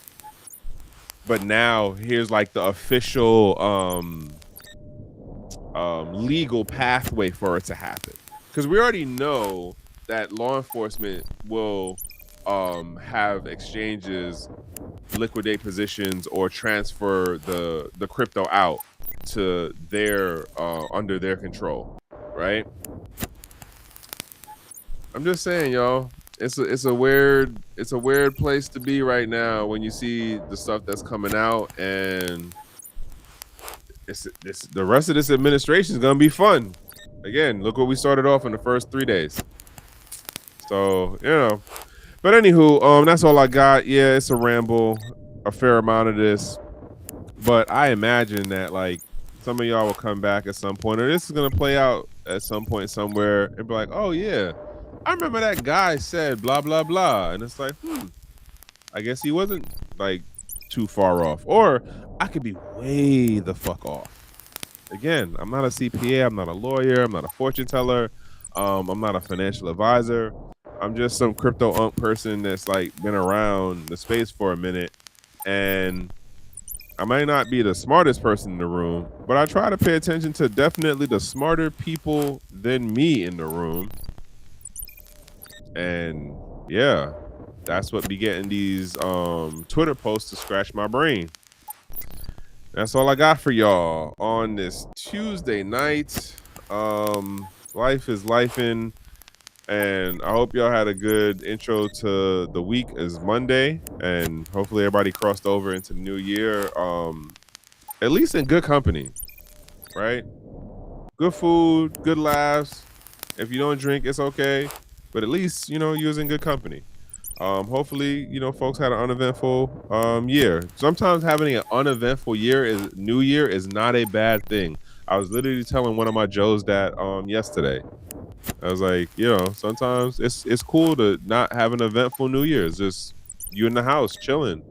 but now here's like the official legal pathway for it to happen, because we already know that law enforcement will have exchanges, liquidate positions, or transfer the crypto out to their under their control, right? I'm just saying, y'all, it's a weird place to be right now when you see the stuff that's coming out, and it's the rest of this administration is gonna be fun. Again, look what we started off in the first 3 days. So, but anywho, that's all I got. Yeah, it's a ramble, a fair amount of this, but I imagine that like some of y'all will come back at some point, or this is gonna play out at some point somewhere, and be like, "Oh yeah, I remember that guy said blah blah blah," and it's like, I guess he wasn't like too far off, or I could be way the fuck off. Again, I'm not a CPA, I'm not a lawyer, I'm not a fortune teller, I'm not a financial advisor. I'm just some crypto person that's like been around the space for a minute, and I might not be the smartest person in the room, but I try to pay attention to definitely the smarter people than me in the room. And yeah, that's what be getting these Twitter posts to scratch my brain. That's all I got for y'all on this Tuesday night. Life is lifing, and I hope y'all had a good intro to the week as Monday, and hopefully everybody crossed over into the new year, at least in good company, right? Good food, good laughs. If you don't drink, it's okay, but at least you was in good company. Hopefully, folks had an uneventful year. Sometimes having an uneventful New Year is not a bad thing. I was literally telling one of my Joes that yesterday. I was like, sometimes it's cool to not have an eventful New Year. It's just you in the house chilling,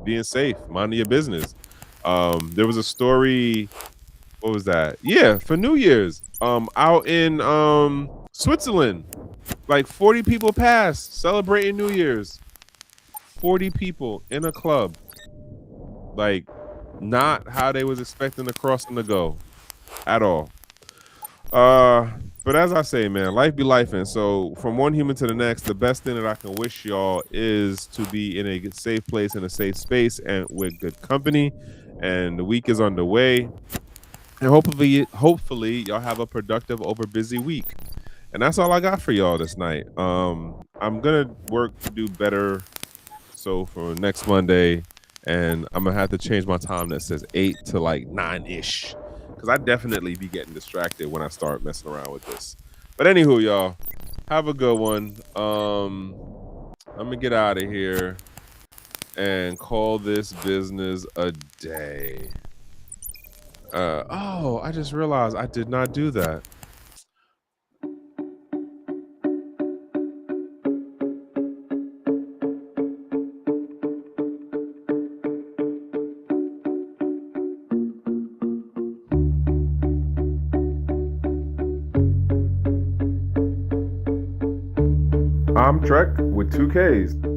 being safe, minding your business. There was a story. What was that? Yeah, for New Year's, out in Switzerland, like 40 people passed celebrating New Year's. 40 people in a club, like not how they was expecting the crossing to go at all. But as I say, man, life be life, and so from one human to the next, the best thing that I can wish y'all is to be in a safe place, in a safe space, and with good company. And the week is underway, and hopefully y'all have a productive over busy week. And that's all I got for y'all this night. I'm gonna work to do better. So for next Monday, and I'm gonna have to change my time that says 8 to like 9-ish, because I definitely be getting distracted when I start messing around with this. But anywho, y'all, have a good one. I'm gonna get out of here and call this business a day. I just realized I did not do that. I'm Trek with 2Ks.